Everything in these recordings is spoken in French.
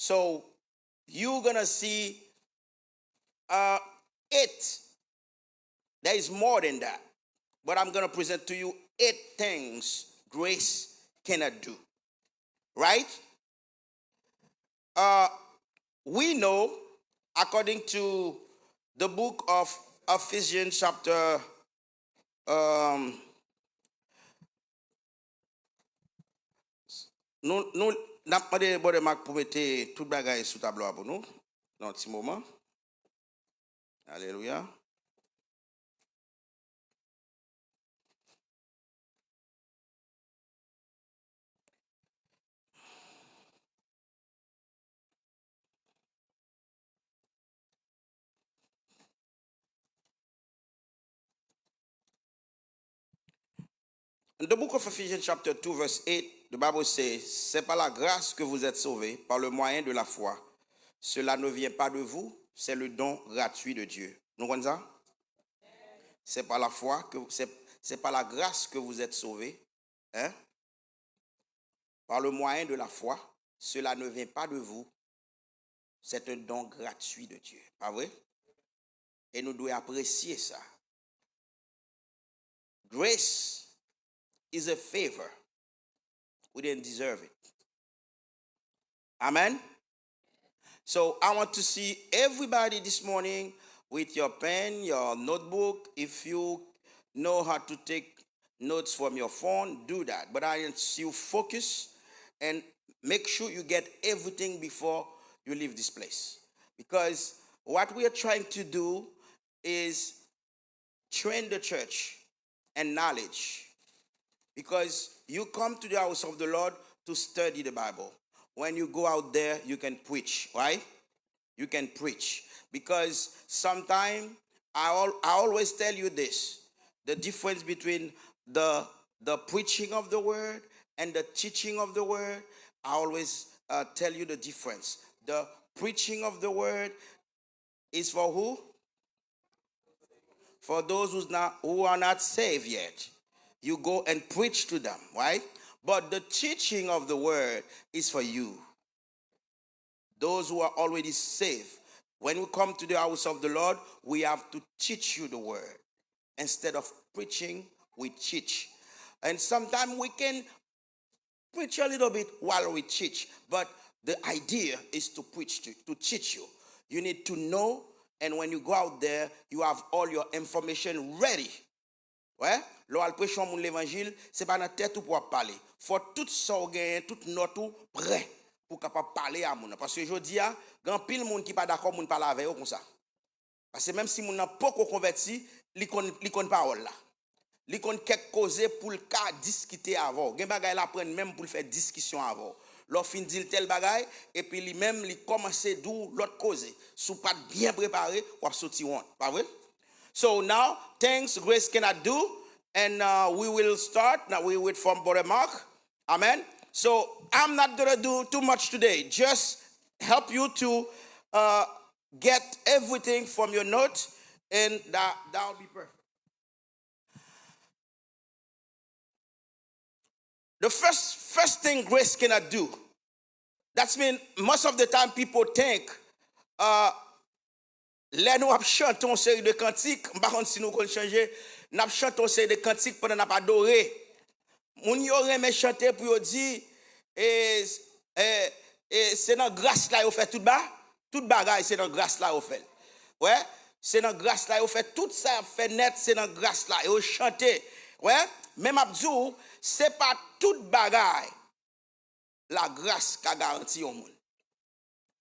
So you're going to see eight. There is more than that. But I'm going to present to you 8 things grace cannot do. Right? We know, according to the book of Ephesians chapter nous n'a pas de bon marque pour mettre tout bagage sous tableau pour nous dans un petit moment. Alléluia. In the book of Ephesians chapter 2 verse 8, the Bible says, c'est par la grâce que vous êtes sauvés, par le moyen de la foi. Cela ne vient pas de vous, c'est le don gratuit de Dieu. Nous comprenons ça? C'est par la foi, c'est par la grâce que vous êtes sauvés. Hein? Par le moyen de la foi. Cela ne vient pas de vous, c'est un don gratuit de Dieu. Pas vrai? Et nous devons apprécier ça. Grace is a favor. We didn't deserve it. Amen? So I want to see everybody this morning with your pen, your notebook. If you know how to take notes from your phone, do that. But I want you focus and make sure you get everything before you leave this place. Because what we are trying to do is train the church and knowledge. Because you come to the house of the Lord to study the Bible. When you go out there, you can preach, right? You can preach. Because sometimes, I always tell you this, the difference between the preaching of the word and the teaching of the word, I always tell you the difference. The preaching of the word is for who? For those who are not saved yet. You go and preach to them, right? But the teaching of the word is for you. Those who are already saved. When we come to the house of the Lord, we have to teach you the word. Instead of preaching, we teach. And sometimes we can preach a little bit while we teach. But the idea is to preach, to teach you. You need to know, and when you go out there, you have all your information ready. Ouais, l'on prêche l'évangile, c'est pas dans tête ou pour parler. Faut tout ça gagner, toute note ou prêt pour capable parler à moun. Parce que je dis a, grand pile monde qui pas d'accord moun parler avec eux comme ça. Parce que même si moun n'a pas converti, li kon parole là. Li kon quelque cause pour le cas discuter avant. Gen bagay la prendre même pour faire discussion avant. L'on fin dit tel bagay et puis lui même li commencer d'où l'autre cause. Sous pas bien préparé, ou sorti honte, pas vrai? So now, things grace cannot do, and we will start. Now we wait from Brother Mark. Amen. So I'm not going to do too much today. Just help you to get everything from your notes, and that will be perfect. The first thing grace cannot do, that's mean most of the time people think, là nous chantons une série de cantiques, par contre si nous qu'on changer, nous chantons une série de cantiques pendant n'a pas adoré. Moun yo remet chanter pour dire c'est dans grâce là yo fait tout bagaille c'est dans grâce là yo fait. Ouais, c'est dans grâce là yo fait tout ça fait net c'est dans grâce là yo chanter. Ouais, même Abdou, c'est pas tout bagaille la grâce qu'a garanti au monde.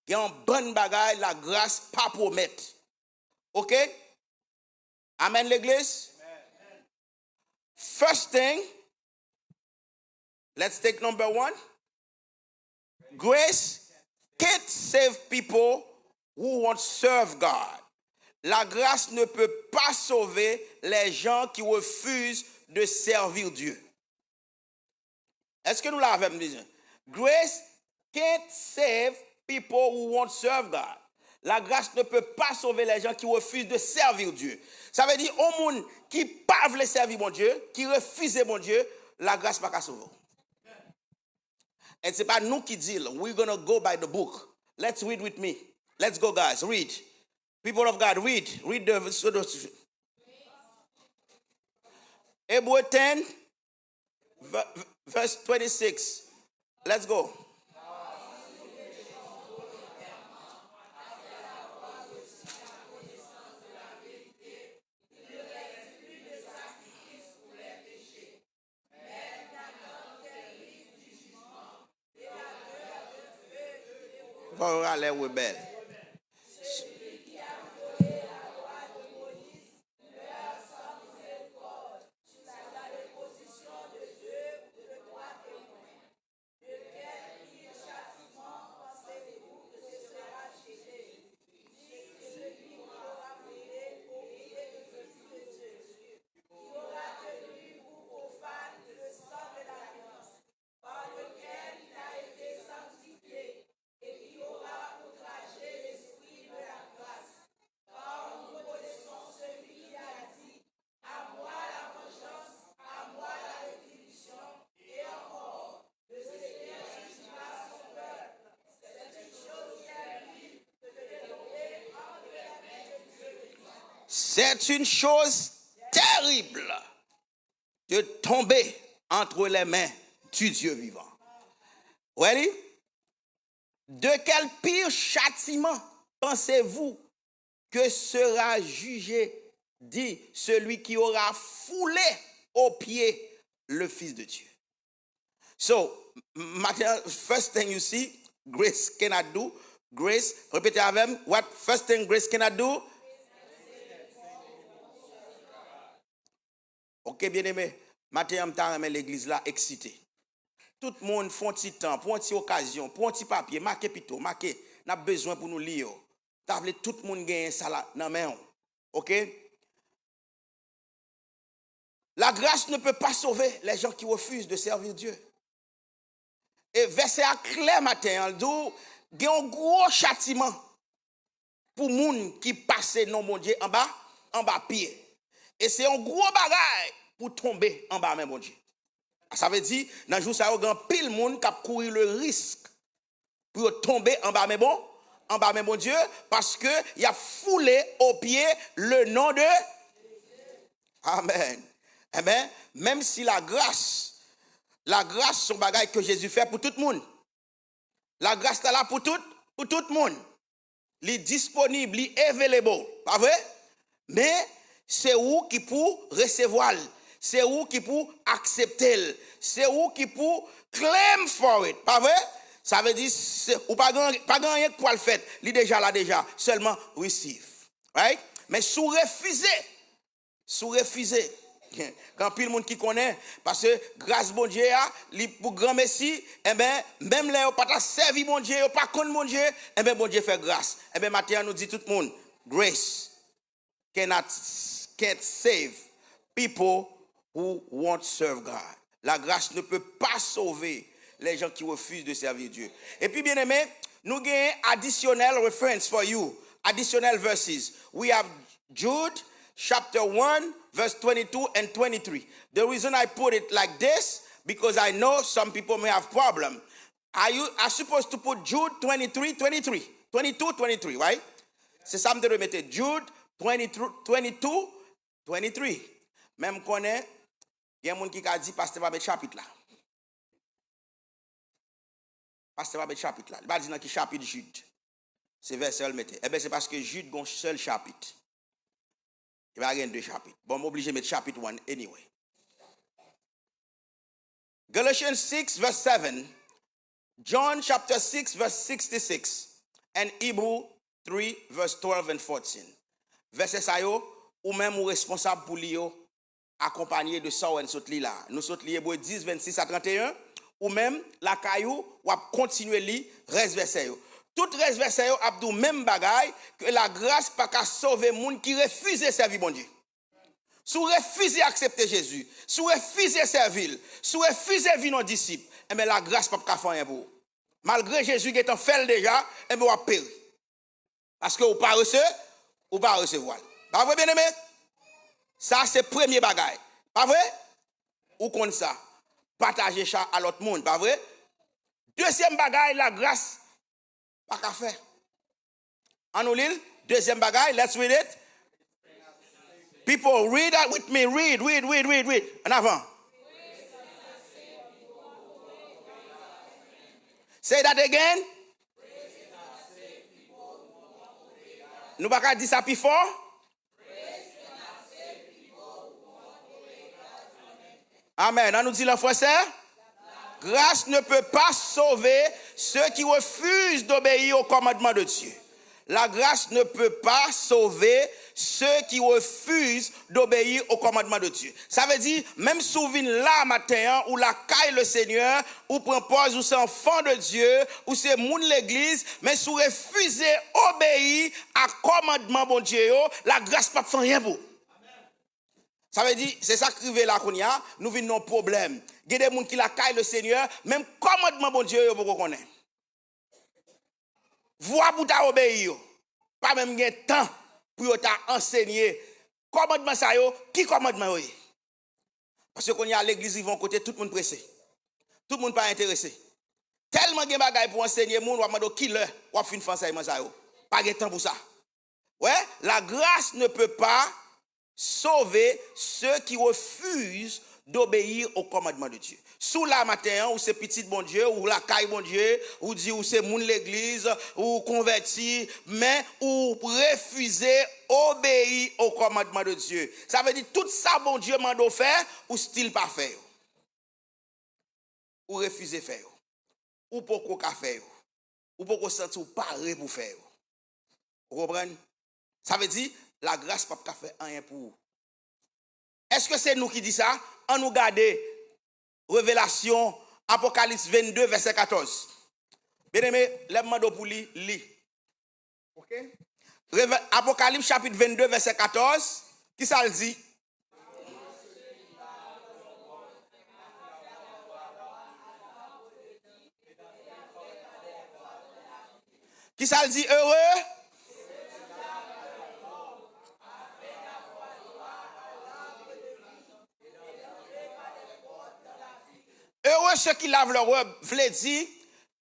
Il y a un bon bagaille la grâce pas promettre. OK? Amen l'église? Amen. First thing, let's take number 1. Grace can't save people who won't serve God. La grâce ne peut pas sauver les gens qui refusent de servir Dieu. Est-ce que nous l'avons dit? Grace can't save people who won't serve God. La grâce ne peut pas sauver les gens qui refusent de servir Dieu. Ça veut dire, au monde qui ne pas veut servir mon Dieu, qui refuse mon Dieu, la grâce ne peut pas sauver. Et ce n'est pas nous qui disons, we're going to go by the book. Let's read with me. Let's go, guys. Read. People of God, read. Read the Hebrew 10, verse 26. Let's go. Voilà les rebelles. C'est une chose terrible de tomber entre les mains du Dieu vivant. Ready? De quel pire châtiment pensez-vous que sera jugé, dit celui qui aura foulé aux pieds le Fils de Dieu? So, first thing you see, grace cannot do. Grace, répétez avec moi, what first thing grace cannot do? Ok, bien aimé, matin, je suis l'église là excité. Tout le monde font un petit temps, pour une petite occasion, pour un petit papier, marqué plutôt, marqué, n'a besoin pour nous lire. Tout le monde gagne ça là dans main. OK? La grâce ne peut pas sauver les gens qui refusent de servir Dieu. Et verset à clair matin, il y a un gros châtiment pour les gens qui passent non mon Dieu en bas pied. Et c'est un gros bagage pour tomber en bas même mon Dieu. Ça veut dire, dans le jour ça, il y a pile monde qui a couru le risque pour tomber en bas mais bon Dieu, parce que il a foulé au pied le nom de Amen. Amen. Même si la grâce, c'est un bagage que Jésus fait pour tout le monde. La grâce est là pour tout le monde. Il est disponible, il est available. Pas vrai? Mais c'est où qui pour recevoir, c'est où qui pour accepter, c'est où qui pour claim for it. Pas vrai? Ça veut dire, ou pas rien pour le faire, il est déjà là déjà, seulement receive. Right? Mais sous refuser, quand pile monde qui connaît, parce que grâce bon Dieu, pour grand Messie, eh ben, même là, pas servi bon Dieu, pas connaître bon Dieu, eh ben, bon Dieu fait grâce. Eh ben, maintenant, nous dit tout le monde, grace can't save people who won't serve God. La grâce ne peut pas sauver les gens qui refusent de servir Dieu. Et puis, bien aimé, nous avons additional reference for you, additional verses. We have Jude chapter 1, verse 22 and 23. The reason I put it like this, because I know some people may have problem. Are supposed to put Jude 23, 23, 22, 23, right? C'est ça me remettre. Jude 22, 23. Même qu'on est, il y a un monde qui a dit, pasteur va mettre chapitre là. Pasteur va mettre chapitre là. Il va dire dans quel chapitre Jude. C'est verset le mettre. Eh bien, c'est parce que Jude a un seul chapitre. Il va y avoir deux chapitres. Bon, je suis obligé de mettre chapitre 1 anyway. Galatians 6, verse 7. John chapter 6, verse 66. And Hebrew 3, verse 12 and 14. Verset ça yo, ou même ou responsable pour lire accompagné de ça ou en saute là. Nous saute li Hébreu 10, 26 à 31. Ou même la caillou ou continuer li reste verset yo. Tout reste verset yo abdou même bagaille que la grâce pas qu'à sauver moun qui refuse de servir bon Dieu. Si vous refusez d'accepter Jésus, si vous refusez de servir, si vous refusez de venir nos disciples, eh bien la grâce pas qu'à faire un pour. Malgré Jésus qui est en fait déjà, eh bien vous périr. Parce que vous pas recevoir. Pas vrai bien aimé? Ça c'est premier bagaille. Pas vrai? Ou comme ça, partager ça à l'autre monde, pas vrai? Deuxième bagaille, la grâce Pas qu'à faire. En nous lit, deuxième bagaille, let's read it. People, read that with me. Read. En avant. Say that again. Nous pas qu'à dire ça plus fort. Amen. On nous dit en français. Grâce ne peut pas sauver ceux qui refusent d'obéir au commandement de Dieu. La grâce ne peut pas sauver ceux qui refusent d'obéir au commandement de Dieu. Ça veut dire, même si vous venez là matin, ou la caille le Seigneur, ou prend pause, ou c'est enfant de Dieu, ou c'est moun l'église, mais si vous refusez d'obéir à commandement bon Dieu, la grâce pas fait rien pour. Ça veut dire, c'est ça qui arrive là qu'on y a, nous vivons un problème. Il y a des gens qui la caille le Seigneur, même commandement bon Dieu, vous connaissez. Voix pour t'obéir, pas même de temps pour t'enseigner. Commandement ça yo, qui commandement yo? Parce que quand y a l'église, ils vont côté tout le monde pressé. Tout le monde pas intéressé. Tellement de bagaille pour enseigner monde, ou demander qui le, ou fin enseignement ça yo. Pas de temps pour ça. Ouais, la grâce ne peut pas sauver ceux qui refusent d'obéir au commandement de Dieu. Sous la matin, ou c'est petit bon Dieu, ou la caille bon Dieu, ou dit ou c'est moun l'église, ou converti, mais ou refuser obéir au commandement de Dieu. Ça veut dire tout ça bon Dieu m'a faire, ou style pas faire. Ou refuser faire. Ou pourquoi faire. Ou pourquoi sentir paré pour faire. Vous comprenez? Ça veut dire la grâce pas faire rien pour vous. Est-ce que c'est nous qui dit ça? On nous garde Révélation, Apocalypse 22, verset 14. Bien aimé, lève-moi pour lire. Ok? Apocalypse chapitre 22, verset 14. Qui ça le dit? Qui ça le dit? Heureux? Heureux ceux qui lavent leur robe, v'lait dire,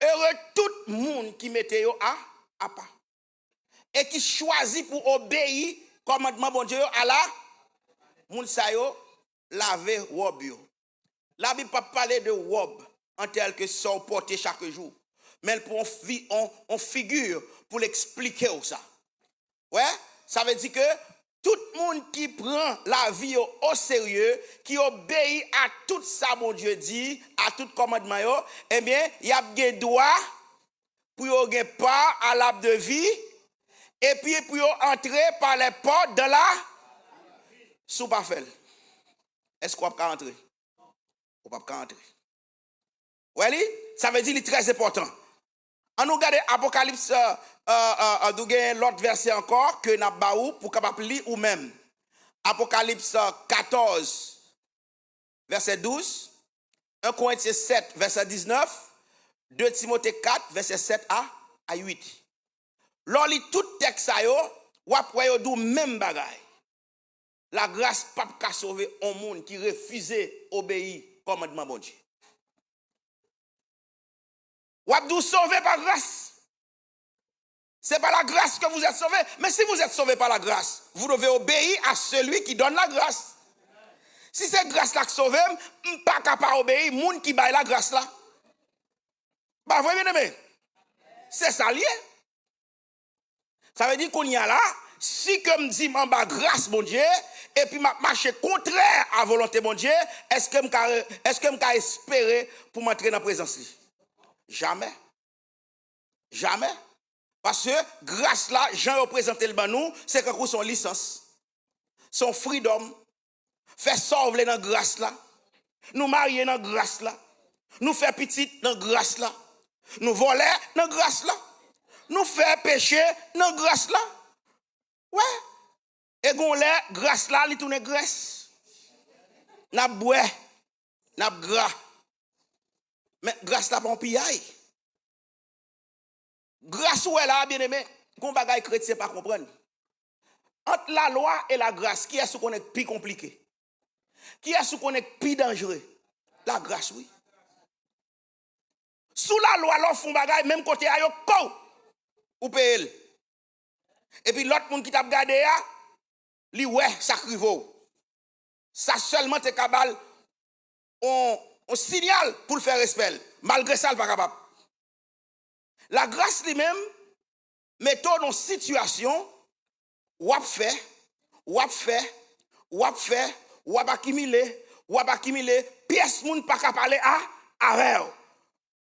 heureux tout le monde qui mette à pas. Et qui choisit pour obéir commandement bon Dieu à la moun sa yo laver robe yo. La Bible pas parler de robe en tel que ça porter chaque jour, mais pour on figure pour l'expliquer ça. Ouais, ça veut dire que tout le monde qui prend la vie au sérieux, qui obéit à tout ça, mon Dieu dit, à tout commandement, eh bien, il y a des droits pour y part à l'arbre de vie, et puis pour entrer par les portes de la sous pas fait. Est-ce qu'on peut entrer? On peut pas entrer. Oui, ça veut dire que c'est très important. On nous regarde Apocalypse, l'autre verset encore, que nous avons pour capable lire ou même. Apocalypse 14, verset 12, 1 Corinthiens 7, verset 19, 2 Timothée 4, verset 7 à 8. Lorsque lit tout texte, ou après, vous même bagaille. La grâce pas qu'à sauver un monde qui refusait d'obéir au commandement de Dieu. Ou vous sauvé par grâce. Ce n'est pas la grâce que vous êtes sauvé. Mais si vous êtes sauvé par la grâce, vous devez obéir à celui qui donne la grâce. Si c'est grâce là qui sauve, je ne pas capable d'obéir, les gens qui baillent la grâce là. Bah, vous bien aimé. C'est ça lié. Ça veut dire qu'on y a là, si comme dit en bas grâce, mon Dieu, et puis m'a marché contraire à volonté, mon Dieu, est-ce que je peux espérer pour m'entrer dans la présence? Jamais. Jamais. Parce que grâce là, Jean représente le banou, c'est que son licence, son freedom, fait sauver dans grâce là, nous marier dans grâce là, nous faire petit dans grâce là, nous voler dans grâce là, nous faire pécher dans grâce là. Ouais. Et gon là, grâce là, il tourne graisse. N'a bois, n'a gras. Mais grâce là, pas un pillaille. Grâce ou est là, bien aimé, qu'on bagaille chrétien pas comprendre. Entre la loi et la grâce, qui est ce qu'on est plus compliqué? Qui est ce qu'on est plus dangereux? La grâce, oui. Sous la loi, l'on font bagaille, même côté ayo, ou paye. Et puis l'autre monde qui t'a regardé, li ouais, ça crivo. Ça seulement te cabal, on signale pour le faire respect. Malgré ça, il n'est pas capable. La grâce lui-même, mettons dans une situation, ou à faire, ou à accumuler, pièce moun pas qu'à parler à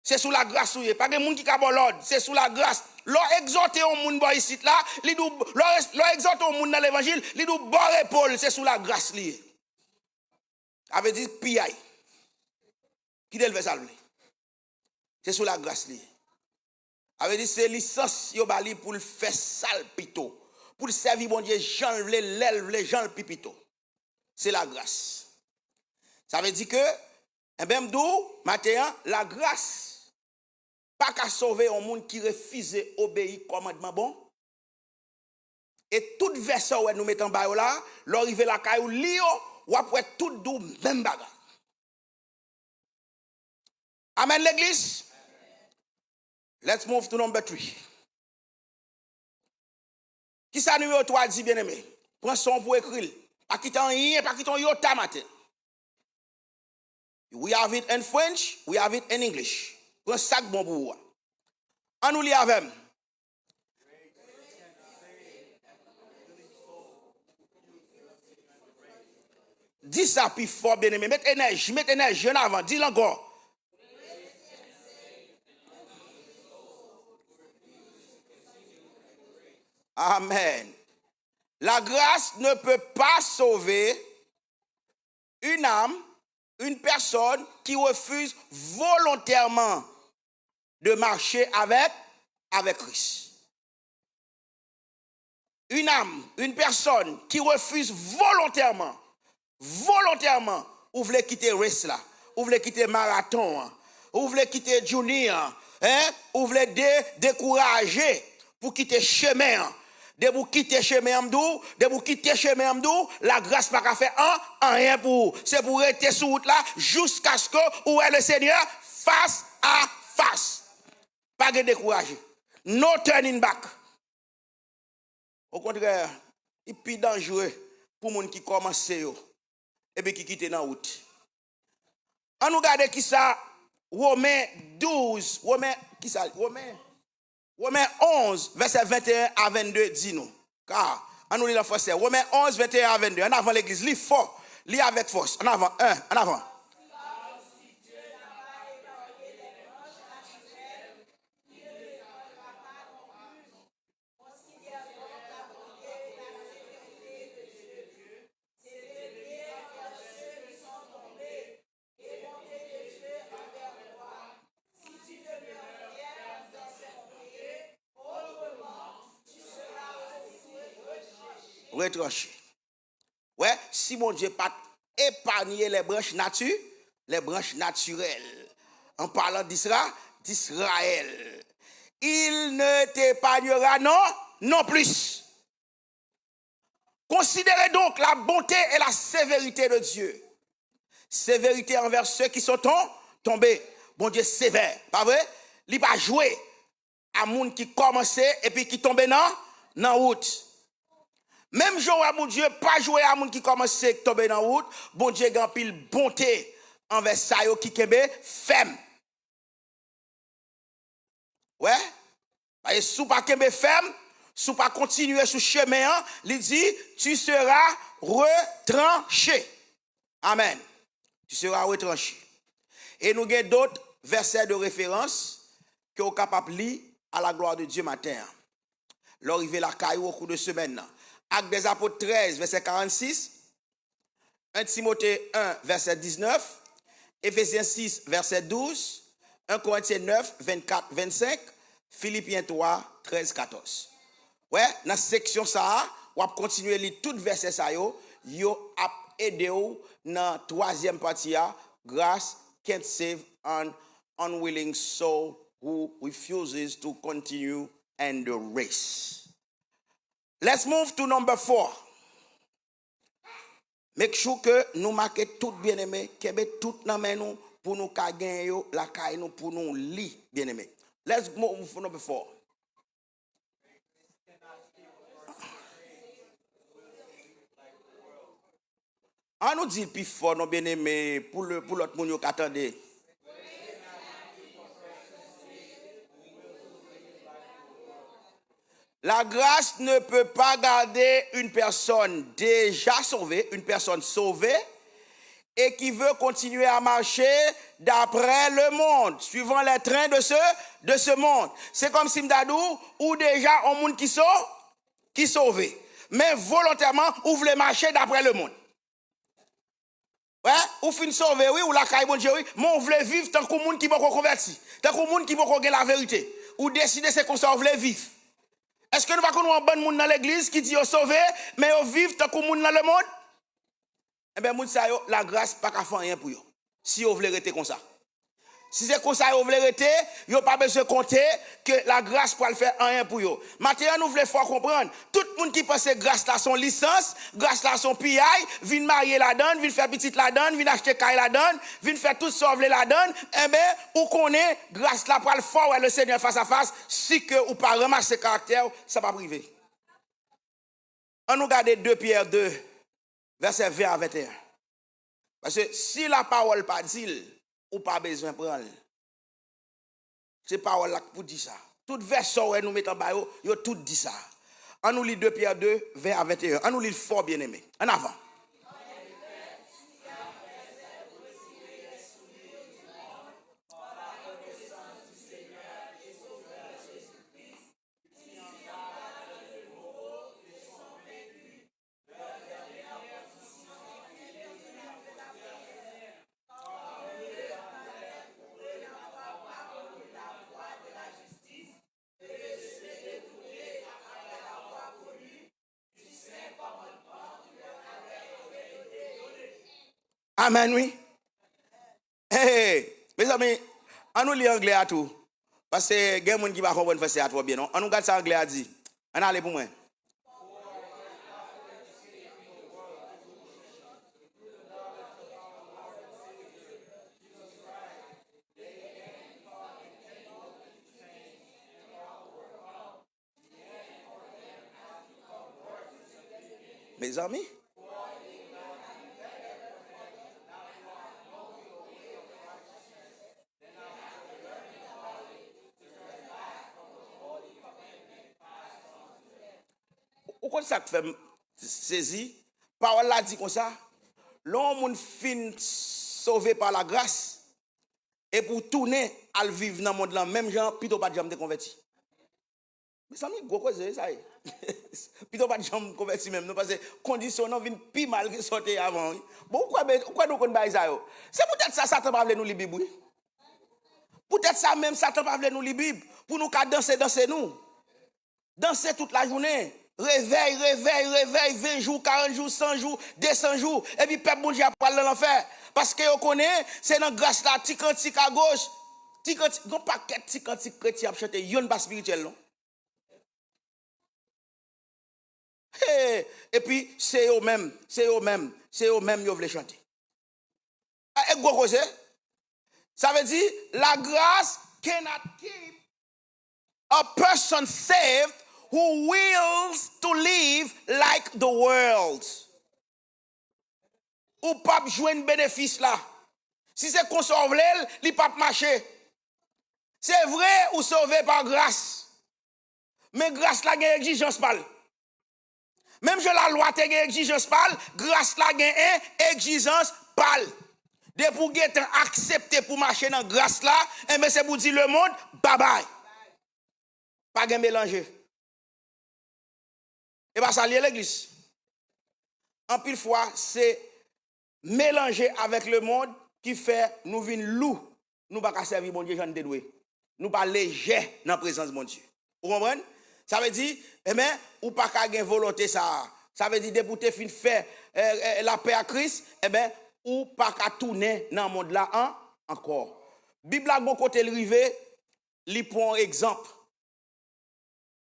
c'est sous la grâce, pas de moun qui a bon l'ordre, c'est sous la grâce. L'on exhorte au moun boy ici là, l'on exhorte au moun dans l'évangile, li dou bon épaule, c'est sous la grâce lié. Avait dit piaille. Qui devait ça c'est sous la grâce lié. Avait dit c'est licence yo bali pour le faire sale pito, pour le servir bon Dieu, Jean les gens le pipito. C'est la grâce. Ça veut dire que eh ben m'dou matin la grâce pas qu'à sauver un monde qui refuse obéir commandement bon. Et toute verset où nous mettons bas là, l'arrivée la caillou lio ou après tout dou même bagarre. Amen l'église. Let's move to number 3. Qui ça numéro 3 dit bien aimé? Prends son pour écrire. Pas quitter rien, pas quitter yota matin. We have it in French, we have it in English. Prends sac bon pour vous. On nous lit avec. Dis ça puis fort bien aimé. Mets énergie en avant. Dis-le encore. Amen. La grâce ne peut pas sauver une âme, une personne qui refuse volontairement de marcher avec Christ. Une âme, une personne qui refuse volontairement, ou voulez quitter race là, ou voulez quitter marathon, ou voulez quitter junior, ou voulez décourager pour quitter chemin. De vous quitter chemin amdou, la grâce pas qu'à faire rien pour. C'est pour rester sur route là jusqu'à ce que où est le Seigneur face à face. Pas de décourager. No turning back. Au contraire, il est plus dangereux pour les gens qui commencent et puis qui quittent dans la route. On nous regarde qui ça, Romains 12, Romains 11, verset 21 à 22, dis-nous. Car, on nous lit la force, Romains 11, 21 à 22. En avant l'église, lis fort, lis avec force. En avant, en avant. Retranché. Ouais, si mon Dieu pas épargné les branches naturelles. En parlant d'Israël, il ne t'épargnera non plus. Considérez donc la bonté et la sévérité de Dieu. Sévérité envers ceux qui sont tombés. Bon Dieu sévère, pas vrai? Il va jouer à monde qui commençait et puis qui tombait dans route. Même jouer à mon Dieu, pas jouer à moun qui commence à tomber dans la route, bon Dieu a pile bonté envers ça qui kembe ferme. Ouais? Et sous pas kembe ferme, sous pas continuer sur chemin, il dit tu seras retranché. Amen. Tu seras retranché. Et nous avons d'autres versets de référence que vous êtes capable de lire à la gloire de Dieu matin. L'arrivée la caillou au cours de semaine. Actes des Apôtres 13, verset 46, 1 Timothée 1, verset 19, Éphésiens 6, verset 12, 1 Corinthiens 9, 24, 25, Philippiens 3, 13, 14. Ouais, dans cette section ça, on va continuer à lire tout verset ça yo a aidé ou dans troisième partie grace can't save an unwilling soul who refuses to continue in the race. Let's move to number 4. Make sure que nous marquons tout bien aimé, que tout dans main nous pour nous gagner la caille nous pour nous li bien aimé. Let's move to number 4. On nous dit plus fort, non bien aimé, pour l'autre monde qui attendait. La grâce ne peut pas garder une personne déjà sauvée, une personne sauvée, et qui veut continuer à marcher d'après le monde, suivant les trains de ce monde. C'est comme si m'dadou, ou déjà un monde qui sauvé, mais volontairement, ou voulez marcher d'après le monde. Ouais, ou fin sauvé, oui, ou la caille bon Dieu, oui, mais on voulait vivre tant qu'on monde qui peut converti, tant qu'on monde qui peut gagner la vérité, ou décider c'est qu'on s'en voulait vivre. Est-ce que nous ne pouvons pas un bon monde dans l'église qui dit sauvé, mais on vivre tant qu'on monde dans le monde? Eh bien, la grâce pas qu'à faire rien pour eux. Si vous voulez rester comme ça. Si c'est comme ça, vous voulez rester, vous n'avez pas besoin de compter que la grâce peut le faire rien pour eux. Maintenant, nous voulons faire comprendre. Tout le monde qui pense que grâce là son licence, grâce là son PI, vient marier la donne, vient faire petite la donne, vient acheter caille la donne, vient faire tout sauver la donne, eh bien, ou connaît grâce là pour le faire le Seigneur face à face, si que ou pas ramasser caractère, ça va priver. On nous garde 2 Pierre 2. Verset 20 à 21. Parce que si la parole pas dit, ou pas besoin de prendre. C'est parole là pour dire ça. Tout verset où nous mettons en bas, yo tout dit ça. On nous lit 2 Pierre 2, 20 à 21. On nous lit fort bien aimé. En avant. Amen, oui. Hey, mes amis, on nous lit anglais à tout. Parce que il y a des gens qui ne comprennent pas ça bien, non? On nous regarde ça anglais à dire. On allez pour moi. Mes amis. Pourquoi ça fait saisir? Parole là dit comme ça. L'homme fin sauvé par la grâce et pour tourner à vivre dans le monde là, même gens, plutôt pas de gens de converti. Mais ça me gros cause ça y est. Plutôt pas de gens converti même, parce que condition non vient plus mal que sortir avant. Bon, pourquoi nous connaissons ça? C'est peut-être ça, Satan pas veut nous lire Bible. Peut-être ça même, Satan pas veut nous lire Bible. Pour nous danser nous. Danser toute la journée. Réveil, 20 jours, 40 jours, 100 jours, 200 jours. Et puis, peuple, bon Dieu, pas dans l'enfer. Parce que vous connaissez, c'est dans grâce là, petit cantique à gauche. Petit cantique, non pas qu'un petit cantique chrétien à chanter, yon pas spirituel, non? Hey, et puis, c'est eux-mêmes, vous voulez chanter. Et gros cause, ça veut dire, la grâce cannot keep a person saved who wills to live like the world. Ou pas jouer un bénéfice là. Si c'est qu'on sauve l'elle, il pas marcher. C'est vrai ou sauvé par grâce. Mais grâce là, il y a une exigence pas. Même si la loi a une exigence pas, grâce là, il y a une exigence pas. Dès pour accepter pour marcher dans grâce là, et bien c'est pour dire le monde, bye bye. Pas de mélanger. Et bien ça lié l'église. En pile fois, c'est mélanger avec le monde qui fait nous venir loup. Nous ne pouvons pas servir bon Dieu, j'en dédoué. Nous ne pas léger dans la présence de mon Dieu. Vous comprenez? Ça veut dire, eh bien, ou pas qu'à une volonté ça. Ça veut dire, débouter fin faire la paix à Christ, eh bien, ou pas qu'à tourner dans le monde là encore. Bible a bon côté rivé, li prend exemple.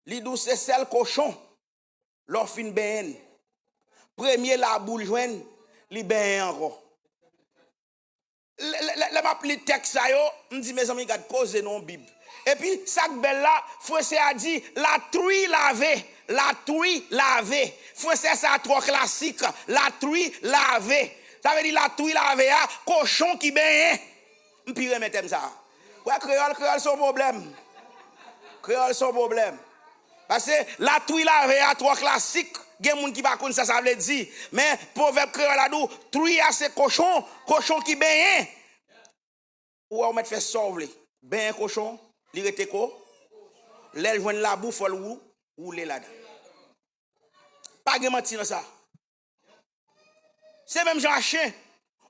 Li dou c'est celle cochon. Leur fin ben. Premier la boule joine, li ben encore. Le texte ça yo, me dit mes amis gade cause non Bible. Et puis ça belle là, français a dit la truie lavée, Français ça trop classique, la truie lavée. Ça veut dire la touille la veille, cochon qui baigne. M'pire mettre ça. Ouais, créole son problème. Créole son problème. Parce que la touille la veille à trois classique, il y a des gens qui ne connaissent pas ça, ça veut dire. Mais proverbe créole là d'où touille c'est cochon qui baigne. Ou on met fait sauver. Ben cochon, il rete ko. L'aile joine la bouffe ou les là-dedans. Pas de mentir dans ça. C'est même genre chien.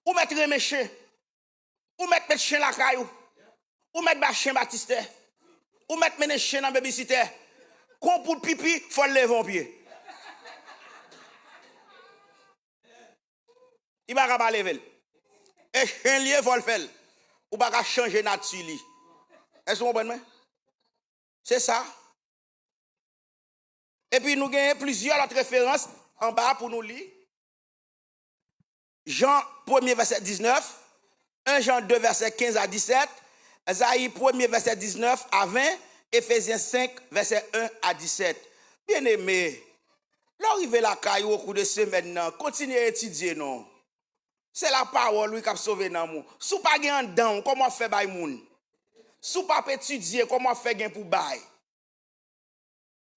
Ou mettre mes chien. Ou mettre chien la caillou. Ou mettre chien Baptiste. Ou mettre mes chien dans babysitter. Quand pour pipi, faut le lever en pied. Il va pas lever. Et chien lié faut le faire. Ou pas changer nature li. Est-ce que vous comprenez? C'est ça. Et puis nous avons plusieurs autres références en bas pour nous lire. Jean 1er verset 19, 1 Jean 2 verset 15 à 17, Esaïe 1er verset 19 à 20, Ephésiens 5 verset 1 à 17. Bien aimé, l'arrivée la caillou au cours de semaine, continuez à étudier non. C'est la parole lui qui a sauvé dans nous. Si pas gen dedans, comment faire bay moun? Si pas étudier, comment faire gen pour bay?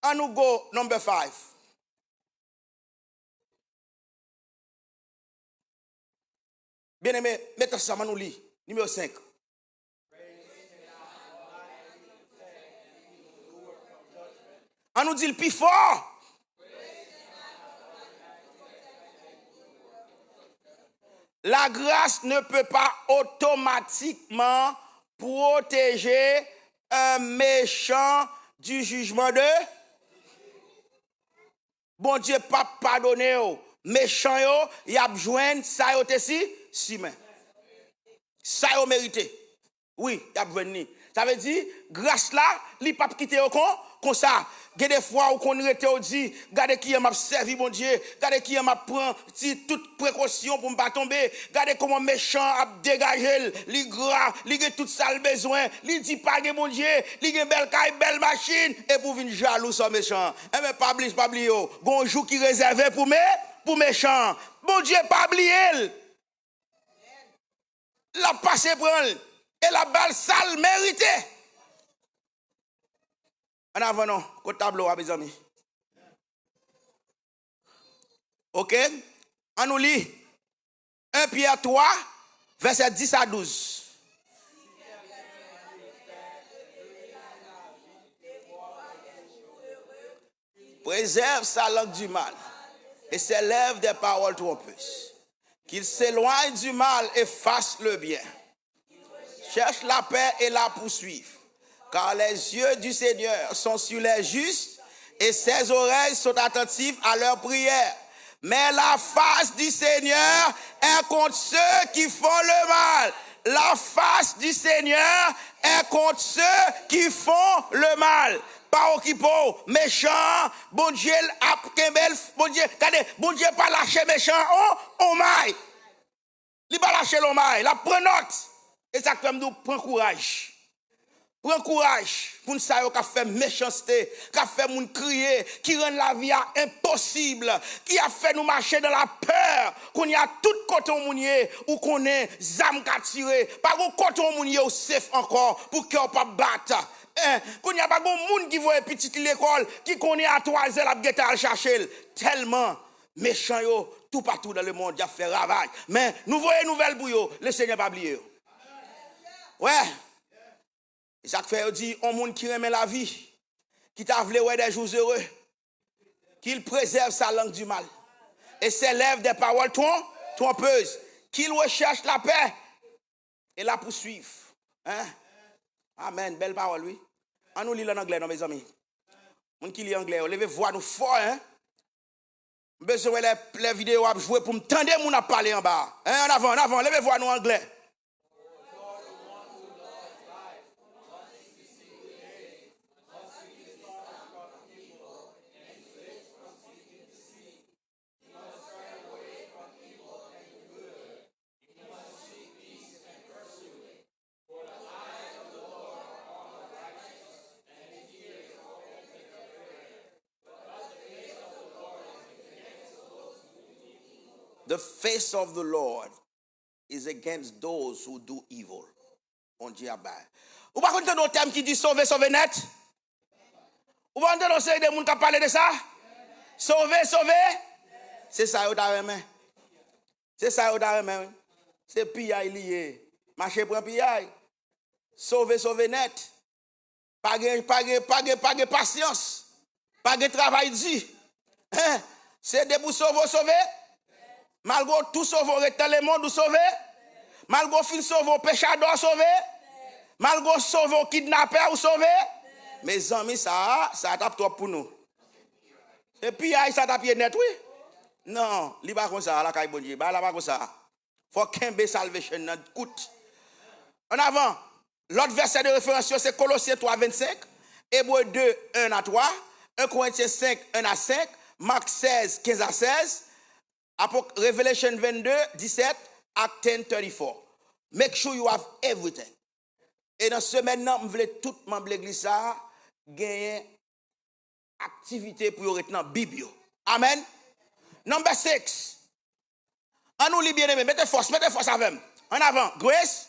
On nous go number 5. Bien aimé, mettez ça nous lit. Numéro 5. On nous dit le plus fort. La grâce ne peut pas automatiquement protéger un méchant du jugement de. Bon Dieu, pas pardonner. Méchant, il a besoin, ça y est si mais. Ça y est mérité. Oui, il a besoin. Ça veut dire, grâce là, il pas quitter au comme ça. Il y a des fois où on rete au dit, regardez qui m'a servi mon Dieu, regardez qui m'a prend toute précaution pour ne pas tomber, regardez comment méchant a dégagé, il gras, il a tout ça le besoin, il dit pas que mon Dieu, il a une belle caille, belle machine, et pour venir jaloux sur méchant. Eh mais pas oublier, bon jour qui réservé pour méchant. Bon Dieu, pas oublier. La passé prendre et la balle sale méritée. En avant, non, côté tableau, mes amis. Ok? On nous lit 1 Pierre 3, verset 10 à 12. Préserve sa langue du mal et s'élève des paroles trompeuses. Qu'il s'éloigne du mal et fasse le bien. Cherche la paix et la poursuive. Car les yeux du Seigneur sont sur les justes et ses oreilles sont attentives à leurs prières. Mais la face du Seigneur est contre ceux qui font le mal. La face du Seigneur est contre ceux qui font le mal. Pas occupé, méchant, bon Dieu, bon Dieu, regardez, bon Dieu pas lâcher méchant, oh my. Il pas lâcher l'homme, il prend note. Et ça fait nous prend courage. Prends courage pour nous savoir qui a fait méchanceté, qui a fait nous crier, qui rend la vie impossible, qui a fait nous marcher dans la peur, qu'on y a tout côté mounier ou qu'on est zam qu'a tiré, pas qu'on côté mounier au safe encore pour qu'on pas battre. Qu'on y a pas bon monde qui voit petite l'école qui connaît à 3 heures à guetter à chercher tellement méchant yo tout partout dans le monde, il a fait ravage. Mais nous voyons une nouvelle pour yo, le Seigneur pas oublier. Ouais. Jacques fait dit, on monde qui remet la vie, qui t'a voulu des jours heureux, qu'il préserve sa langue du mal et s'élève des paroles trompeuses, qu'il recherche la paix et la poursuive. Hein? Amen, belle parole, oui. On nous lit en anglais, non, mes amis. Mon qui lit anglais, levez voix nous fort, hein? Besoin les vidéos à jouer pour me tendre mon à parler en bas. Hein? En avant, levez voix nous anglais. The face of the Lord is against those who do evil. On Dieu a bail. Ou pas entendre un terme qui dit sauver, sauver net? Ou pas entendre des gens qui parlent de ça? Sauver, sauver? C'est ça, vous avez main. C'est ça, vous avez main. C'est pillaille lié. Marcher pour un pillaille. Sauver, sauver net. Pas de patience. Pas de travail dit. Hein? C'est de pour sauver, sauver. Malgré tout sauver, dans le monde, sauver. Malgré fin sauver, péchador, sauver. Malgré sauver, kidnappeur, ou sauver. Mes amis, ça tape trop pour nous. Et puis, ça tape net, oui. Non, il va comme ça, la caille bon Dieu. Bah, là, pas comme ça. Faut qu'un salvation coûte. En avant, l'autre verset de référence, c'est Colossiens 3, 25. Hébreux 2, 1 à 3. 1 Corinthiens 5, 1 à 5. Marc 16, 15 à 16. Revelation 22, 17. Acts 10, 34. Make sure you have everything. Et dans ce maintenant, je voulais tout membre de l'église ça gagner activité pour être dans la Bible. Amen. Number 6. En nous, les bien-aimés, mettez force avec moi. En avant, Grace.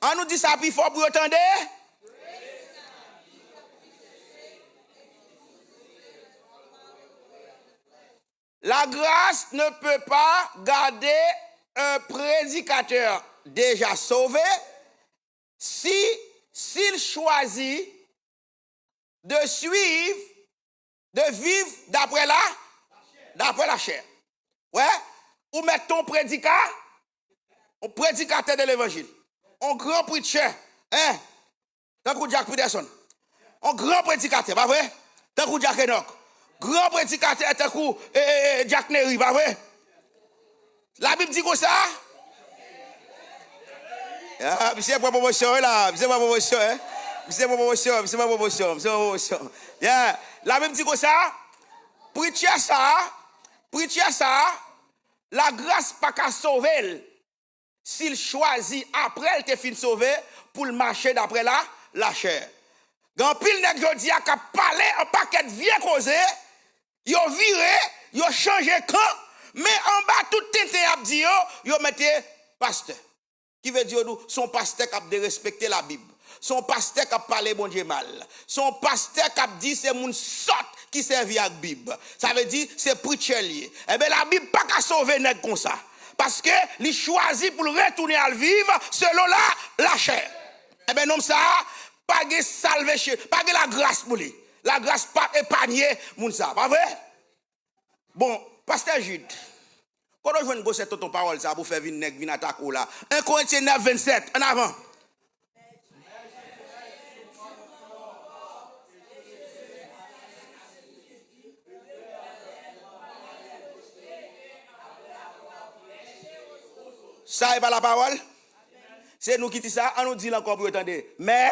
En nous dit ça plus fort pour entendre. La grâce ne peut pas garder un prédicateur déjà sauvé s'il choisit de suivre, de vivre d'après la chair. Ouais? Ou mettre ton prédicateur de l'évangile. Un grand preacher. Hein? Tant que Jack Peterson. Un grand prédicateur, pas vrai? Tant que Jack Enoch. Grand prédicateur, tant que Jack Neri, pas vrai? La Bible dit quoi ça? Ah, c'est pas promotion là, c'est pas promotion, hein? C'est pas promotion. Yeah. La Bible dit quoi ça? Preacher ça, la grâce pas qu'à sauver s'il choisit après elle te fin sauver pour le marcher d'après la chair. Quand pile nèg jodi a ka parler un paquet vieux causé, yo viré, yo changé camp, mais en bas tout tinté a dit yo mettez pasteur. Qui veut dire nous son pasteur qui a de respecter la Bible. Son pasteur qui a parlé bon Dieu mal. Son pasteur qui a dit c'est moun sort qui servi avec Bible. Ça veut dire c'est preacher lié. Eh bien la Bible pas qu'à sauver nèg comme ça. Parce que il choisit pour retourner à le vivre selon la chair. Eh bien non ça pas de salvation, pas de la grâce pour lui. La grâce pas épargner moun ça, pas vrai? Bon, pasteur Jude. Quand on joue une gosse ton parole ça pour faire venir nèg vinn attaquer là. 1 Corinthiens 9 27 en avant. Ça est pas la parole. C'est nous qui dit ça, on nous dit encore pour entendre. Mais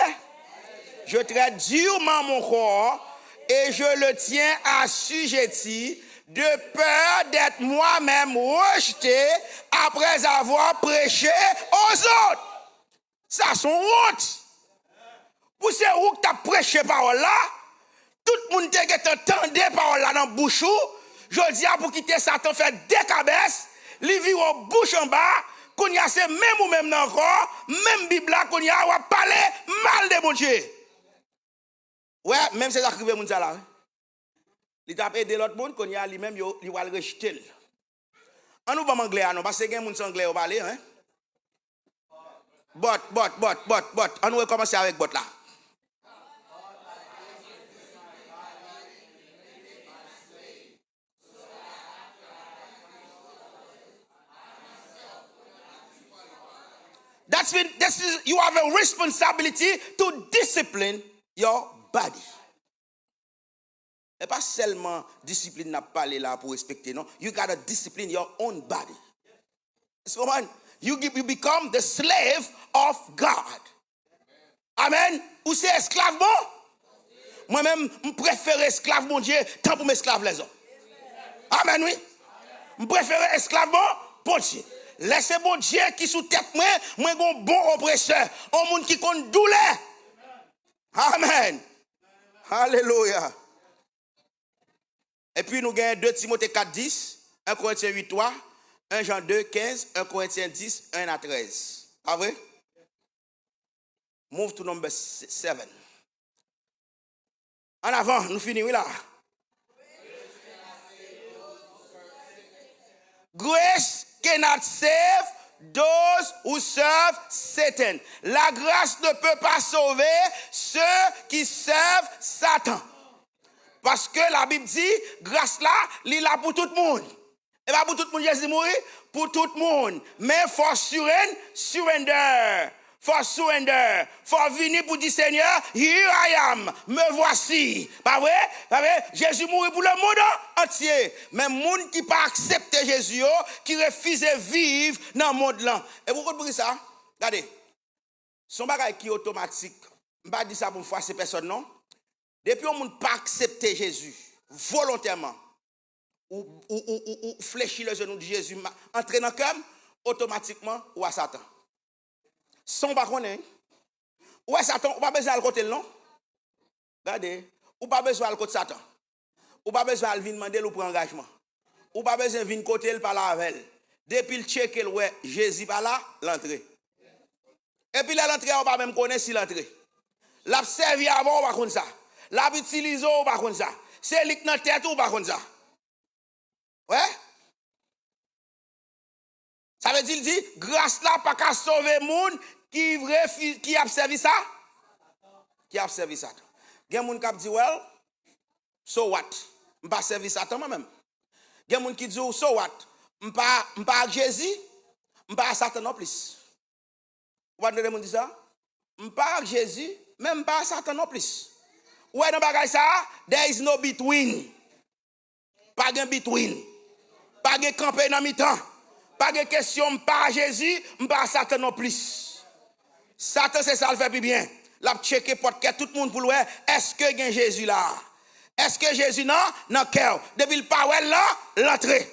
je traite durement mon corps et je le tiens assujetti de peur d'être moi-même rejeté après avoir prêché aux autres. Ça son honte. Pour ces où tu as prêché parole là, tout le monde qui entendait parole là dans la bouche, je dis pour quitter Satan faire des cabesses, li vire en bouche en bas, qu'on y a c'est même ou même encore, même Bible là qu'on y a parler mal de mon Dieu. Ouais, même c'est ça qui veut mon ça là. Il t'a aidé l'autre monde qu'on y a lui-même il va le rejeter. On nous va anglais non parce que gen moun anglais au parler hein. But on nous commencer avec but là. You have a responsibility to discipline your body. Et pas seulement discipline n'a pas là pour respecter, non. You gotta discipline your own body. So man, you become the slave of God. Amen. Ou c'est esclave bon? Moi-même, je préfère esclave mon Dieu tant pour m'esclave les autres. Amen, oui. Je préfère esclave bon Dieu. Laissez bon Dieu qui sous tête moi un bon oppresseur, un monde qui compte douleur. Amen. Alléluia. Et puis nous gagnons 2 Timothée 4, 10, 1 Corinthiens 8, 3, 1 Jean 2, 15, 1 Corinthiens 10, 1 à 13. Pas vrai? Move to number 7. En avant, nous finissons là. Grace cannot save those who serve Satan. La grâce ne peut pas sauver ceux qui servent Satan. Parce que la Bible dit, grâce là, il est là pour tout le monde. Et pas pour tout le monde, Jésus mourir, pour tout le monde. Mais for surrender. For surrender. For venir pour dire, Seigneur, here I am. Me voici. Pas vrai? Pas vrai? Jésus mourit pour le monde entier. Mais le monde qui pas accepté Jésus, qui refuse de vivre dans le monde là. Et vous comprenez ça? Regardez. Son bagage qui est automatique. Je ne vais pas dire ça pour faire ces personnes, non? Depuis on ne pas accepter Jésus volontairement, ou fléchir le genou de Jésus, entrer dans le cœur, automatiquement, ou à Satan. Sans pas connaître. Ou à Satan, ou pas besoin de côté, non? Regardez, ou pas besoin de côté Satan. Ou pas besoin de venir demander pour engagement. Ou pas besoin de venir côté par la avec. Depuis le checker, ouais, Jésus par là, l'entrée. Et puis là, l'entrée, on va même connaître si l'entrée. L'a servi avant, on va connaître ça. L'a utilisé, on va connaître ça. C'est lui qui dans tête, on va connaître ça. Ouais? Ça veut dire, il dit, grâce là, pas qu'à sauver le monde qui a servi ça. Qui a servi ça. Il y a des gens qui disent, well, so what? Je ne pas servi Satan moi-même. Il y a des gens qui disent, so what? Je ne pas avec Jésus, je ne pas Satan non plus. Vous avez des gens qui disent ça? Je ne pas avec Jésus, même pas Satan non plus. Où est le ça? There is no between. Pas de between. Pas de camper dans mi-temps. Pas de question, pas Jésus, pas Satan non plus. Satan, c'est ça le fait plus bien. La checker porte tout le monde pour le est-ce que il y a Jésus là? Est-ce que Jésus non? Dans le cœur. Depuis le power là, l'entrée.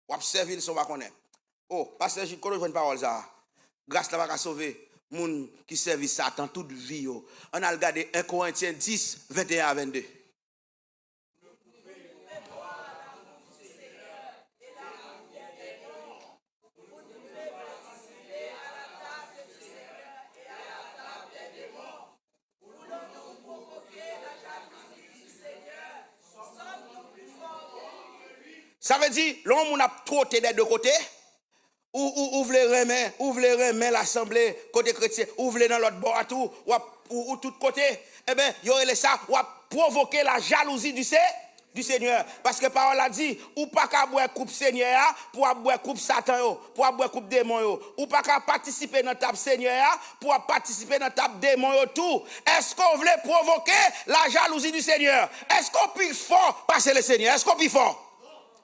Ou observer ce qu'on va connaître. Oh, pasteur, je connais une parole ça. Grâce là va sauver moun qui servent Satan toute vie. On a regardé 1 Corinthiens 10, 21 à 22. Ça veut dire, l'homme a trotté des deux côtés. Ou remet l'assemblée côté chrétien, ouvrez dans l'autre bord à tout, ou tout côté. Eh bien, il y aurait ça, ou provoquer la jalousie du Seigneur. Parce que parole a dit, ou pas qu'à boire coupe Seigneur, pour boire coupe Satan, pour boire coupe démon, ou pas qu'à participer dans table Seigneur, pour participer dans table démon, tout. Est-ce qu'on voulait provoquer la jalousie du Seigneur? Est-ce qu'on peut fort passer le Seigneur? Est-ce qu'on peut fort?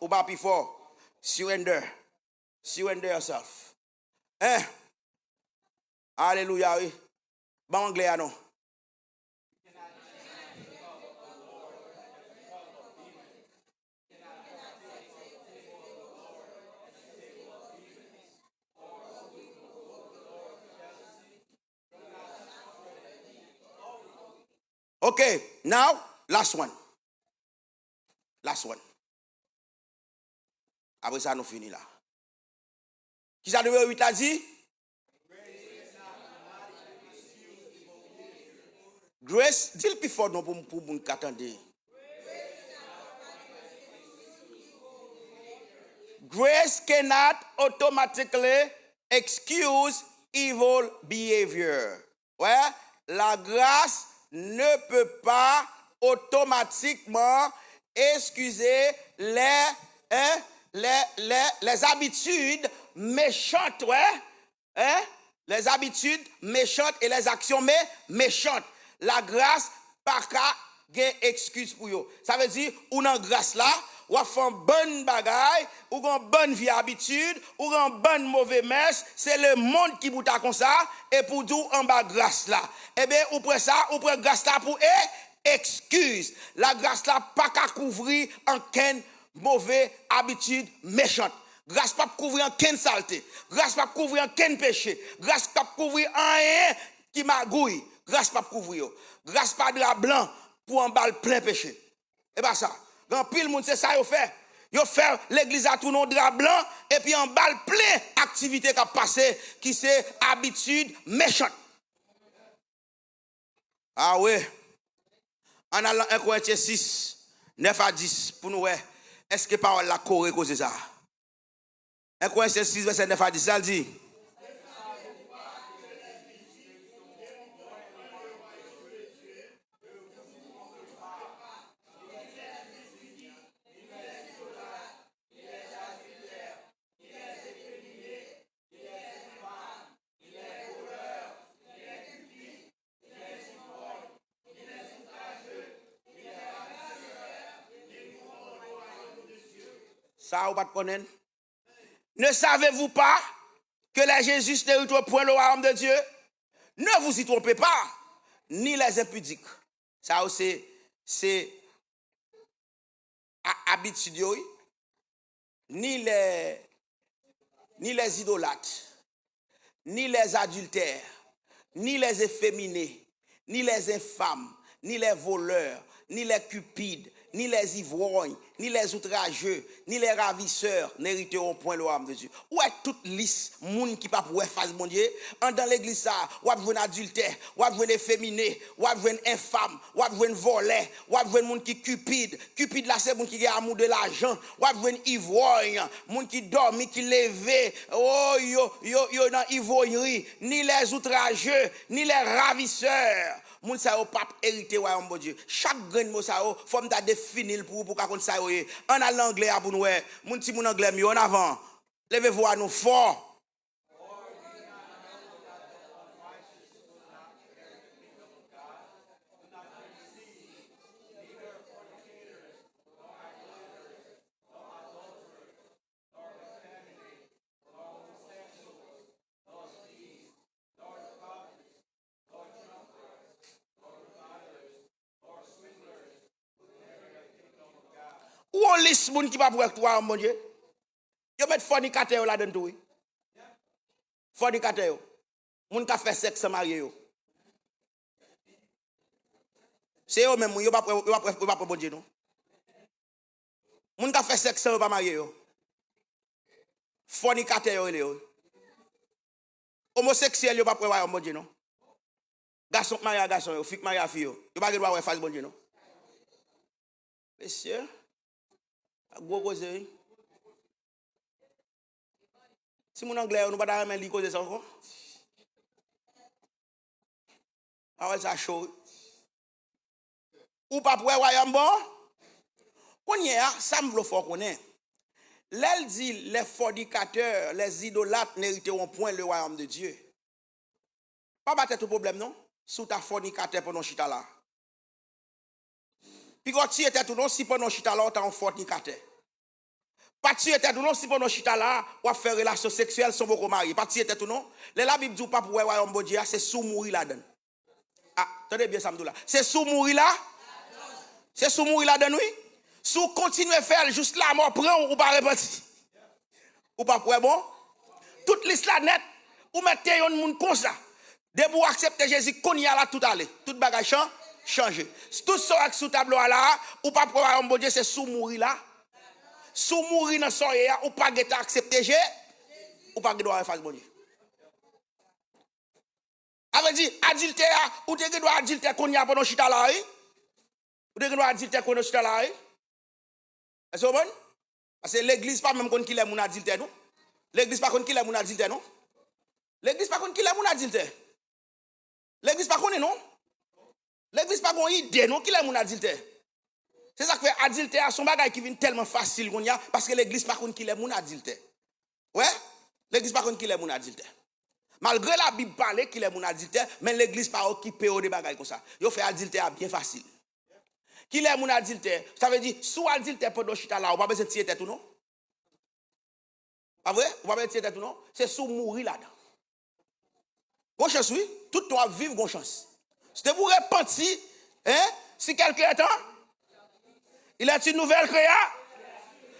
Ou pas plus fort? Surrender. Surrender yourself. Hein? Alléluia, oui. Bon anglais, non? Okay, now, last one. Last one. Après ça, nous finissons là. Qui ça numéro 8 a dit? Grace, dis le plus fort pour nous attendre. Grace cannot automatically excuse evil behavior. Ouais, la grâce ne peut pas automatiquement excuser les habitudes méchantes, ouais, hein? Les habitudes méchantes et les actions méchantes. La grâce, pas qu'à gen excuse pour yo. Ça veut dire, ou dans grâce là, ou a fait une bonne bagaille, ou une bonne vie habitude, ou une bonne mauvaise messe, c'est le monde qui bouta comme ça, et pour tout en bas grâce là. Eh bien, ou prend ça, ou prend grâce là pour excuse. La grâce là, pas qu'à couvrir en ken mauvaise habitude méchante. Grâce pas couvrir en ken saleté. Grâce pas couvrir en ken péché. Grâce pas couvrir en rien qui magouille. grâce pas couvrir, grâce pas drap blanc pour en balle plein péché. Et pas ça. Grand pile monde c'est ça yo fait. Yo fait l'église à tout non drap blanc et puis en balle plein activité qui a passé qui c'est habitude méchante. Ah ouais. En allant 1 Corinthiens 6 9 à 10 pour nous est-ce que parole la corée cause ça? 1 Corinthiens 6 verset 9 à 10 ça dit ça ou pas de connaître. Ne savez-vous pas que les Jésus n'héritent point le royaume de Dieu? Ne vous y trompez pas, ni les impudiques. Ça c'est habitude, ni les idolâtres, ni les adultères, ni les efféminés, ni les infâmes, ni les voleurs, ni les cupides, ni les ivrognes, ni les outrageux, ni les ravisseurs n'hériteront point le royaume de Dieu. Où est toute liste, moun qui pas pour face mon Dieu, dans l'église ça, ou avez un adultère, ou avez un efféminé, ou avez un infâme, ou avez un voleur, ou avez un moun qui cupide. Cupide là c'est moun qui a amour de l'argent, ou avez un ivrogne, moun qui dormi, qui levé, oh yo dans ivrognerie, ni les outrageux, ni les ravisseurs. Moun sa yo pas hérité royaume de Dieu. Chaque grain mot sa yo faut m'ta définir pour ka kon sa yo. En l'anglais pour nous moun ti moun anglais mi en avant. Levez-vous à nous fort. Ou on liste moun qui va pour toi mon Dieu. Yo met fornicateur là dedans tout. Fornicateur. Moun qui fait sexe marié yo. C'est eux même yo pas bon Dieu non. Moun qui fait sexe pas marié yo. Fornicateur yo. Homosexuel yo pas pour bon Dieu non. Garçon marié garçon yo, fille marié fille yo. Yo pas droit faire bon Dieu non. Messieurs gros cause. Si mon anglais on pas même li cause ça encore. Ah ouais ça chaud. Ou pas pour royaume bon. Connait ça me veut fort connait. L'elle dit les fornicateurs, les idolâtres n'hériteront point le royaume de Dieu. Pas battre tout problème non sous ta fornicateur pendant chita là. Puis quand tu étais tout non si pendant chita là tu es un fornicateur. Pas tu étais tout non si pendant chita là ou faire relation sexuelle sans beaucoup marié. Pas tu étais tout non. La Bible dit pas pour royaume de Dieu, c'est sous mourir là-dedans. Ah, attendez bien ça me dit là. C'est sous mourir là. C'est sous mourir là-dedans oui. Sous continuer à faire juste la mort prend ou pas repentir. Ou pas pour bon. Toute liste là net ou mettez un monde comme ça. De pour accepter Jésus qu'on y a là tout aller. Toute bagage changer. Tout ça sous tableau là ou pas pour royaume de Dieu c'est sous mourir là. Sous mourir dans soirée ou pas get accepter Jésus ou pas droit faire bon Dieu. Avait dit adultère ou te droit adultère qu'on y a pendant chita là. Ou te droit adultère qu'on chita là. Est-ce bon? Parce que l'église pas même qu'on qui les moun adultère non. L'église pas qu'on qui les moun adultère non. L'église pas qu'on qui les moun adultère. L'église pas qu'on non. L'église pas qu'on idée non qui les moun adultère. C'est ça que fait adultère son bagage qui vient tellement facile qu'on y a parce que l'église pas qu'on qui les moun adultère. Ouais? L'église pas qu'on qui les moun adultère. Malgré la Bible parle qu'il est moun adultère, mais l'église pas occupé au des bagages comme ça. Yo fait adultère bien facile. Qu'il est moun adultère, ça veut dire sous adultère pendant chita là, on pas besoin de tirer tête tout non. Pas vrai? On pas besoin de tirer tête tout non, c'est sous mourir là-dedans. Bon chance oui, tout toi vivre bon chance. C'était pour repentir hein, si quelqu'un est temps il est une nouvelle créa.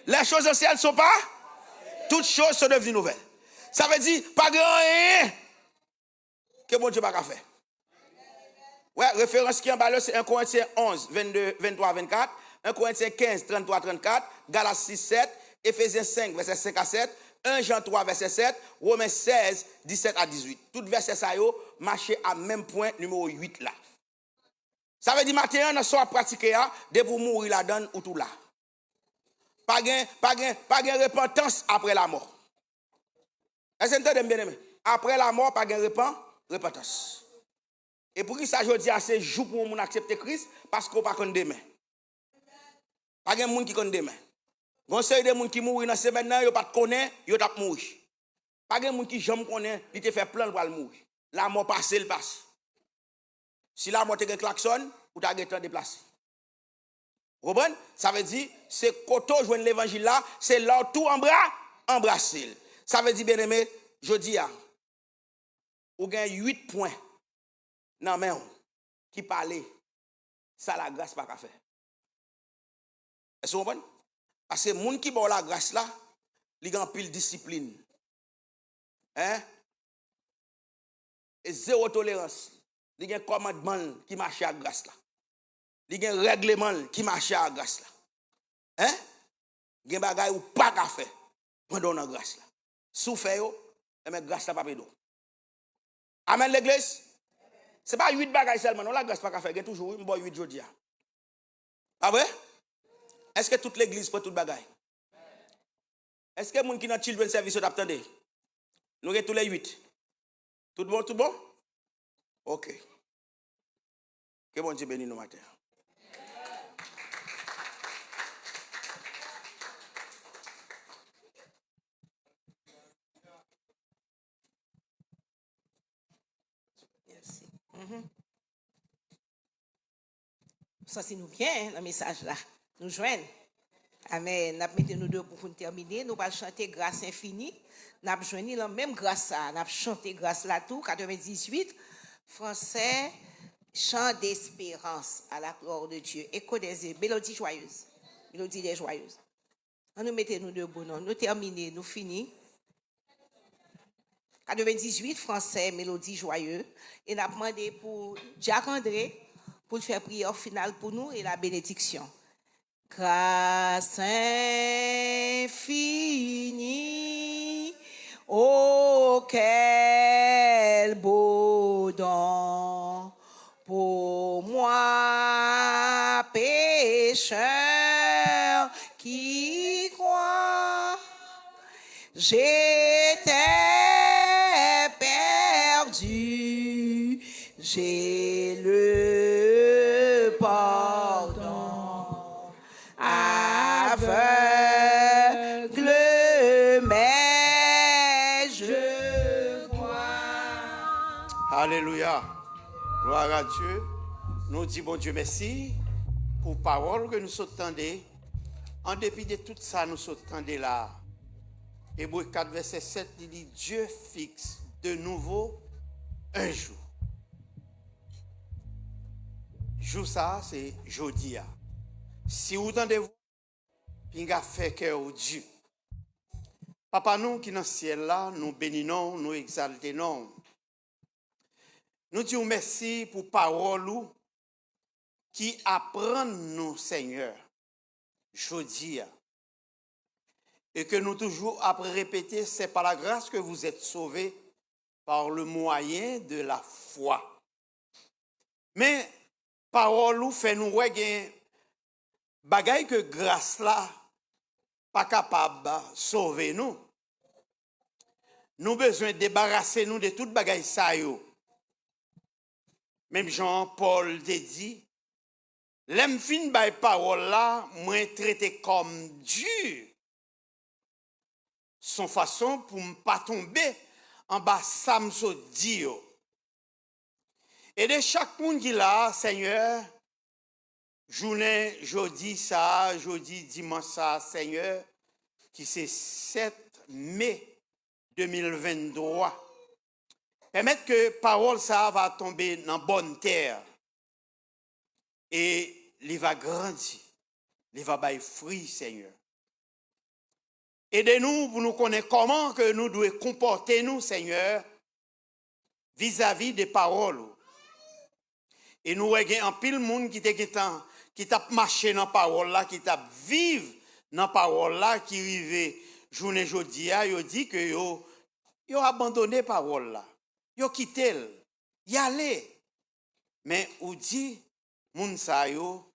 Les choses anciennes ne sont pas toutes choses sont devenues nouvelles. Ça veut dire pas grand rien que bon Dieu pas faire. Ouais, référence qui en bas là, c'est 1 Corinthiens 11, 22, 23, 24, 1 Corinthiens 15, 33, 34, Galates 6, 7, Éphésiens 5, verset 5 à 7, 1 Jean 3, verset 7, Romains 16, 17 à 18. Tout verset ça yo, marché à même point numéro 8 là. Ça veut dire matin, on soit pratiqué, de pour mourir la donne ou tout là. Pas de repentance après la mort. Est-ce que vous entendez bien aimé? Après la mort, pas de repentance. Et pour qui ça, je dis, c'est jour pour nous accepter Christ, parce qu'on pas connaît demain. Pas de monde qui connaît demain. Bon, c'est des gens qui mourent dans ces semaines, ils pas connaît, ils t'a mourir. Pas de monde qui jamais connaît, ils te fait plan pour mourir. La mort passe, elle passe. Si la mort te klaxon, ou t'as été déplacé. Vous comprenez? Ça veut dire, c'est quand on joue l'évangile là, c'est là tout embrasser. Ça veut dire, bien aimé, je dis, ou gagne 8 points dans main qui parle, ça la grâce pas qu'à faire. Est-ce que vous comprenez? Parce que les gens qui ont la grâce là, ils ont pile discipline. Hein? Et zéro tolérance. Ils ont un commandement qui marche à la grâce là. Ils ont un règlement qui marche à la grâce là. Hein? Ils ont des bagages ou pas qu'à faire pendant la grâce là. Souffert, mais grâce là pas pédo. Amen l'église. Ce n'est pas 8 bagages seulement, non, la grâce pas qu'à faire. Il y a toujours 8 jours. Ah vrai? Est-ce que toute l'église prend tout bagaille? Est-ce que les gens qui ont dans children service sont attendés? Nous avons tous les 8. Tout bon, tout bon? Ok. Que bon Dieu bénisse nous matin. Merci. Ça, c'est nous bien, le message là. Nous joignons. Amen. Nous mettons nous deux pour terminer. Nous allons chanter grâce infinie. Nous avons joigné la même grâce là. Nous avons chanté grâce là tout. 98. Français, chant d'espérance à la gloire de Dieu. Écho des yeux. Mélodie joyeuse. Mélodie des joyeuses. Nous mettons nous deux bonhommes. Nous terminons. Nous finissons. 98, français, mélodie joyeuse. Et nous avons demandé pour Jacques André pour faire prière finale pour nous et la bénédiction. Grâce infinie, oh quel beau don pour moi, pécheur qui croit. J'étais perdu, j'ai le pardon. Aveugle, mais je vois. Alléluia. Gloire à Dieu. Nous disons, bon Dieu, merci pour parole que nous s'entendons. En dépit de tout ça, nous s'entendons là. Hébreux 4, verset 7, il dit, Dieu fixe de nouveau un jour. Jour ça, c'est jeudi. Si vous entendez-vous, puis vous fait cœur Dieu. Papa, nous qui dans le ciel là, nous bénissons, nous exaltons. Nous disons merci pour parole qui apprend nous, Seigneur, jeudi. Et que nous toujours après répéter, c'est par la grâce que vous êtes sauvés par le moyen de la foi. Mais parole ou fait nous ouais bagaille que grâce là pas capable de sauver nous. Nous besoin de débarrasser nous de toute bagaille ça yo. Même Jean-Paul te dit, l'aime fin by parole là, moi traité comme dur. Son façon pour ne pas tomber en bas samso dio. Et de chaque monde qui là, Seigneur, journée, jeudi ça, jeudi, dimanche ça, Seigneur, qui c'est 7 mai 2023. Permettre que parole ça va tomber dans bonne terre. Et il va grandir. Il va bailler fruit, Seigneur. Aidez-nous pour nous connaître comment que nous devons comporter nous, Seigneur, vis-à-vis des paroles. Et nous avons un pile monde qui t'a marché dans la parole là, qui t'a vivre dans la parole là, qui arrive journée jodi, yo dit que yo abandonné la parole là. Yo quitté, y allé. Mais ou dit, moun sa yo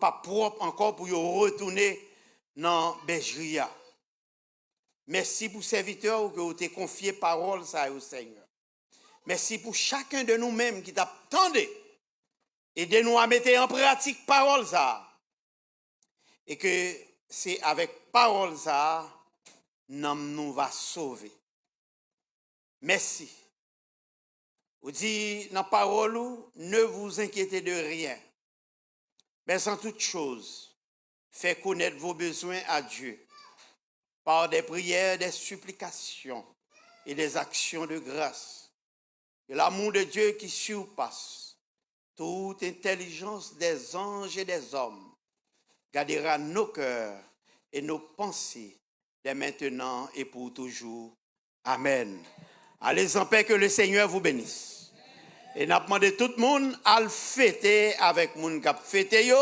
pas propre encore pour yo retourner dans bergerie. Merci pour serviteur que vous t'ai confié parole ça au Seigneur. Merci pour chacun de nous-mêmes qui t'attendait. Aidez-nous à mettre en pratique parole ça. Et que c'est avec parole ça nous va sauver. Merci. Vous dites dans la parole, ne vous inquiétez de rien. Mais en toute chose, faites connaître vos besoins à Dieu par des prières, des supplications et des actions de grâce. Et l'amour de Dieu qui surpasse toute intelligence des anges et des hommes gardera nos cœurs et nos pensées dès maintenant et pour toujours. Amen. Allez en paix, que le Seigneur vous bénisse. Et n'a demandé tout le monde à le fêter avec moun k'ap fêter yo,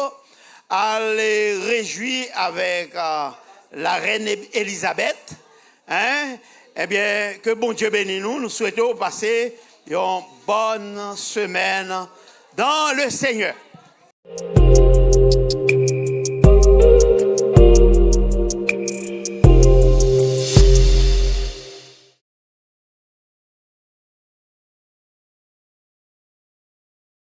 à le réjouir avec la reine Elisabeth. Hein? Eh bien, que bon Dieu bénisse nous. Nous souhaitons passer une bonne semaine dans le Seigneur.